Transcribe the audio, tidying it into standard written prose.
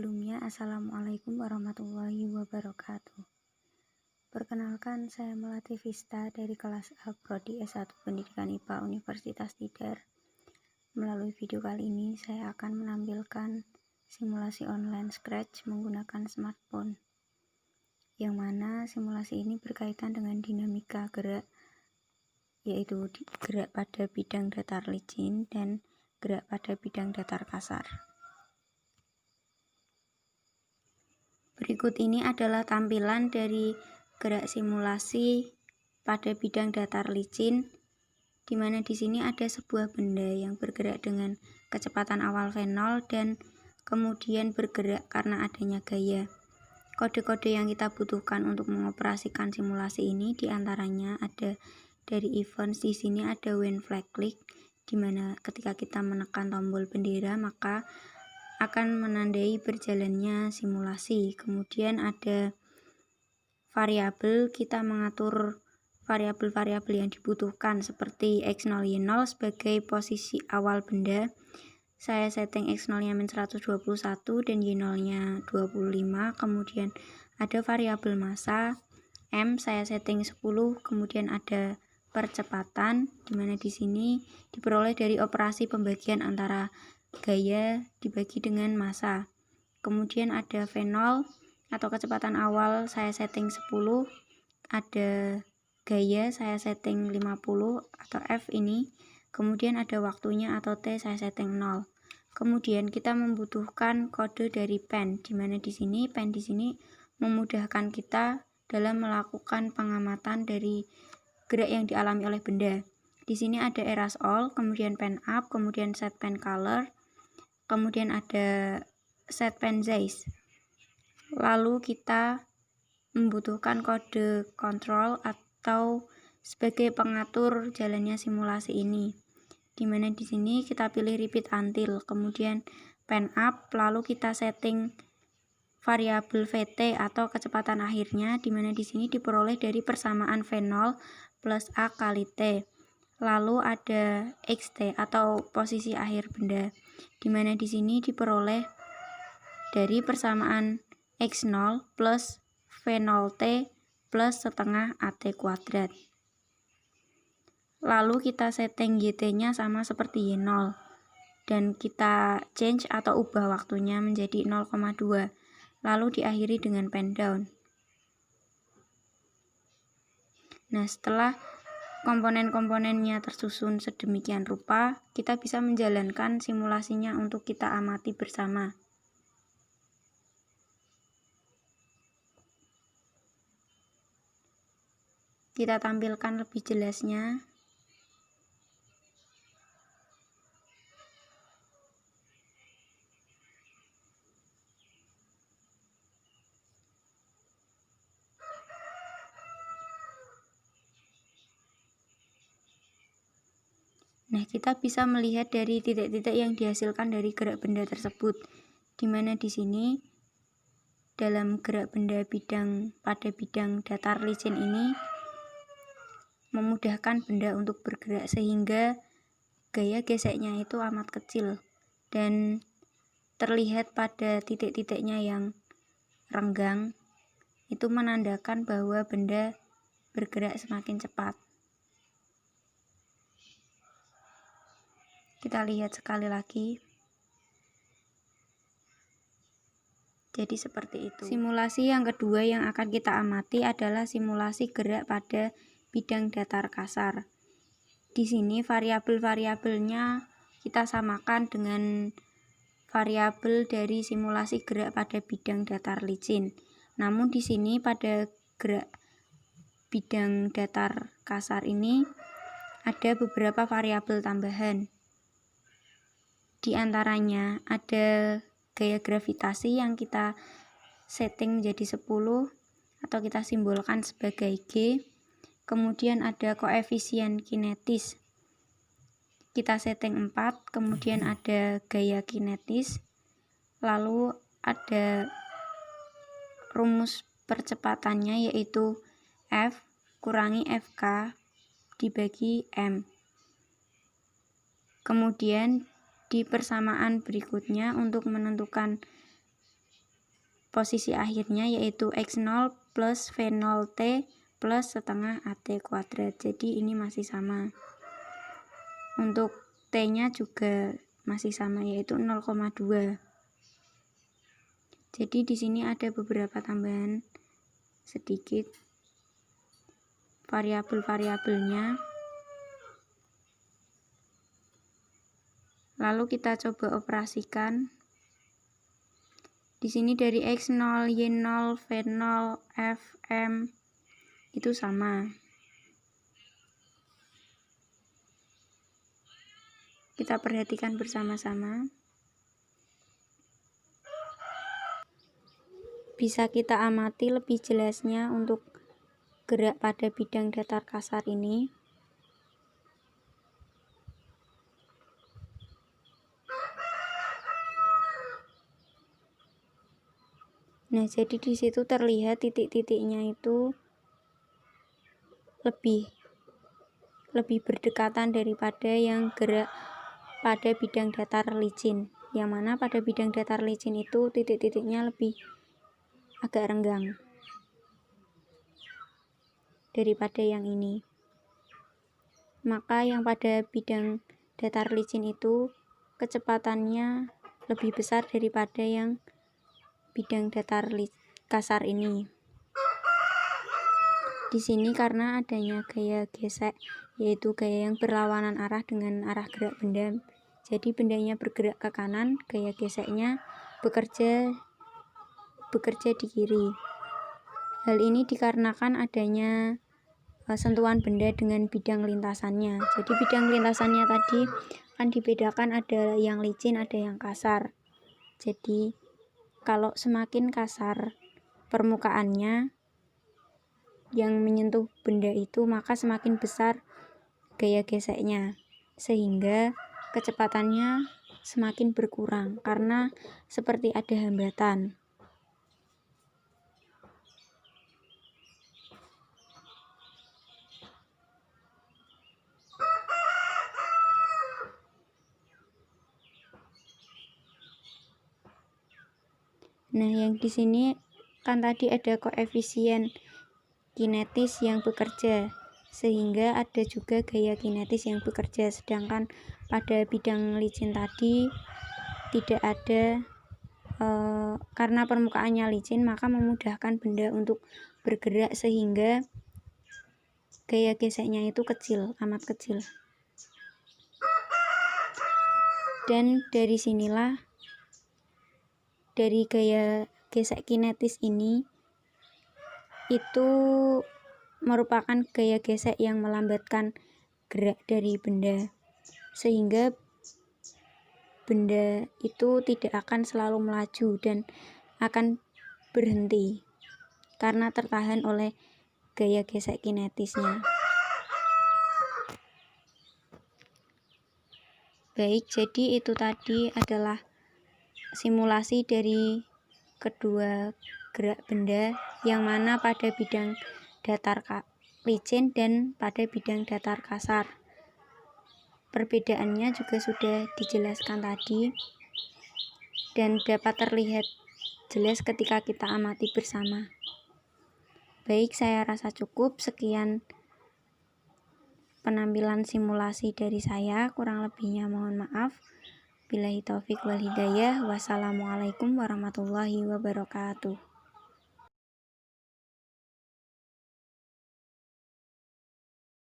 Sebelumnya, Assalamualaikum warahmatullahi wabarakatuh. Perkenalkan, saya Melati Vista dari kelas A Prodi S1 Pendidikan IPA Universitas Tidar. Melalui video kali ini, saya akan menampilkan simulasi online Scratch menggunakan smartphone, yang mana simulasi ini berkaitan dengan dinamika gerak, yaitu gerak pada bidang datar licin dan gerak pada bidang datar kasar. Berikut ini adalah tampilan dari gerak simulasi pada bidang datar licin, di mana di sini ada sebuah benda yang bergerak dengan kecepatan awal V0 dan kemudian bergerak karena adanya gaya. Kode-kode yang kita butuhkan untuk mengoperasikan simulasi ini diantaranya ada dari events. Di sini ada when flag click, di mana ketika kita menekan tombol bendera maka akan menandai berjalannya simulasi. Kemudian ada variabel, kita mengatur variabel-variabel yang dibutuhkan seperti x0 y0 sebagai posisi awal benda. Saya setting x0 nya -121 dan y0 nya 25. Kemudian ada variabel massa m, saya setting 10. Kemudian ada percepatan, dimana di sini diperoleh dari operasi pembagian antara gaya dibagi dengan massa. Kemudian ada V0 atau kecepatan awal, saya setting 10. Ada gaya, saya setting 50 atau F ini. Kemudian ada waktunya atau T, saya setting 0. Kemudian kita membutuhkan kode dari pen, dimana di sini pen di sini memudahkan kita dalam melakukan pengamatan dari gerak yang dialami oleh benda. Di sini ada erase all, kemudian pen up, kemudian set pen color, kemudian ada set pen size. Lalu kita membutuhkan kode control atau sebagai pengatur jalannya simulasi ini, dimana di sini kita pilih repeat until, kemudian pen up, lalu kita setting variabel VT atau kecepatan akhirnya, dimana di sini diperoleh dari persamaan V0 plus A kali T. Lalu ada XT atau posisi akhir benda, dimana di sini diperoleh dari persamaan X0 plus V0T plus setengah AT kuadrat. Lalu kita setting YT nya sama seperti Y0 dan kita change atau ubah waktunya menjadi 0,2, lalu diakhiri dengan pen down. Nah, setelah komponen-komponennya tersusun sedemikian rupa, kita bisa menjalankan simulasinya untuk kita amati bersama. Kita tampilkan lebih jelasnya. Nah, kita bisa melihat dari titik-titik yang dihasilkan dari gerak benda tersebut, di mana di sini dalam gerak benda pada bidang datar licin ini memudahkan benda untuk bergerak sehingga gaya geseknya itu amat kecil dan terlihat pada titik-titiknya yang renggang, itu menandakan bahwa benda bergerak semakin cepat. Kita lihat sekali lagi. Jadi seperti itu. Simulasi yang kedua yang akan kita amati adalah simulasi gerak pada bidang datar kasar. Di sini variabel-variabelnya kita samakan dengan variabel dari simulasi gerak pada bidang datar licin. Namun di sini pada gerak bidang datar kasar ini ada beberapa variabel tambahan. Di antaranya ada gaya gravitasi yang kita setting menjadi 10 atau kita simbolkan sebagai G. Kemudian ada koefisien kinetis, kita setting 4. Kemudian ada gaya kinetis, lalu ada rumus percepatannya yaitu F kurangi FK dibagi M. Kemudian di persamaan berikutnya untuk menentukan posisi akhirnya, yaitu X0 plus V0 T plus setengah AT kuadrat. Jadi ini masih sama. Untuk T nya juga masih sama, yaitu 0,2. Jadi di sini ada beberapa tambahan sedikit variabel-variabelnya. Lalu kita coba operasikan. Di sini dari X0, Y0, V0, F, M itu sama. Kita perhatikan bersama-sama. Bisa kita amati lebih jelasnya untuk gerak pada bidang datar kasar ini. Nah, jadi di situ terlihat titik-titiknya itu lebih berdekatan daripada yang gerak pada bidang datar licin. Yang mana pada bidang datar licin itu titik-titiknya lebih agak renggang daripada yang ini. Maka yang pada bidang datar licin itu kecepatannya lebih besar daripada yang bidang datar kasar ini. Di sini karena adanya gaya gesek, yaitu gaya yang berlawanan arah dengan arah gerak benda. Jadi bendanya bergerak ke kanan, gaya geseknya bekerja di kiri. Hal ini dikarenakan adanya sentuhan benda dengan bidang lintasannya. Jadi bidang lintasannya tadi kan dibedakan, ada yang licin, ada yang kasar. Jadi kalau semakin kasar permukaannya yang menyentuh benda itu, maka semakin besar gaya geseknya, sehingga kecepatannya semakin berkurang karena seperti ada hambatan. Nah, yang di sini kan tadi ada koefisien kinetis yang bekerja, sehingga ada juga gaya kinetis yang bekerja. Sedangkan pada bidang licin tadi tidak ada, karena permukaannya licin maka memudahkan benda untuk bergerak, sehingga gaya geseknya itu kecil, amat kecil. Dan dari sinilah, dari gaya gesek kinetis ini itu merupakan gaya gesek yang melambatkan gerak dari benda, sehingga benda itu tidak akan selalu melaju dan akan berhenti karena tertahan oleh gaya gesek kinetisnya. Baik, jadi itu tadi adalah simulasi dari kedua gerak benda, yang mana pada bidang datar licin dan pada bidang datar kasar. Perbedaannya juga sudah dijelaskan tadi dan dapat terlihat jelas ketika kita amati bersama. Baik, saya rasa cukup. Sekian penampilan simulasi dari saya, kurang lebihnya mohon maaf. Billahi taufik wal hidayah. Wassalamualaikum warahmatullahi wabarakatuh.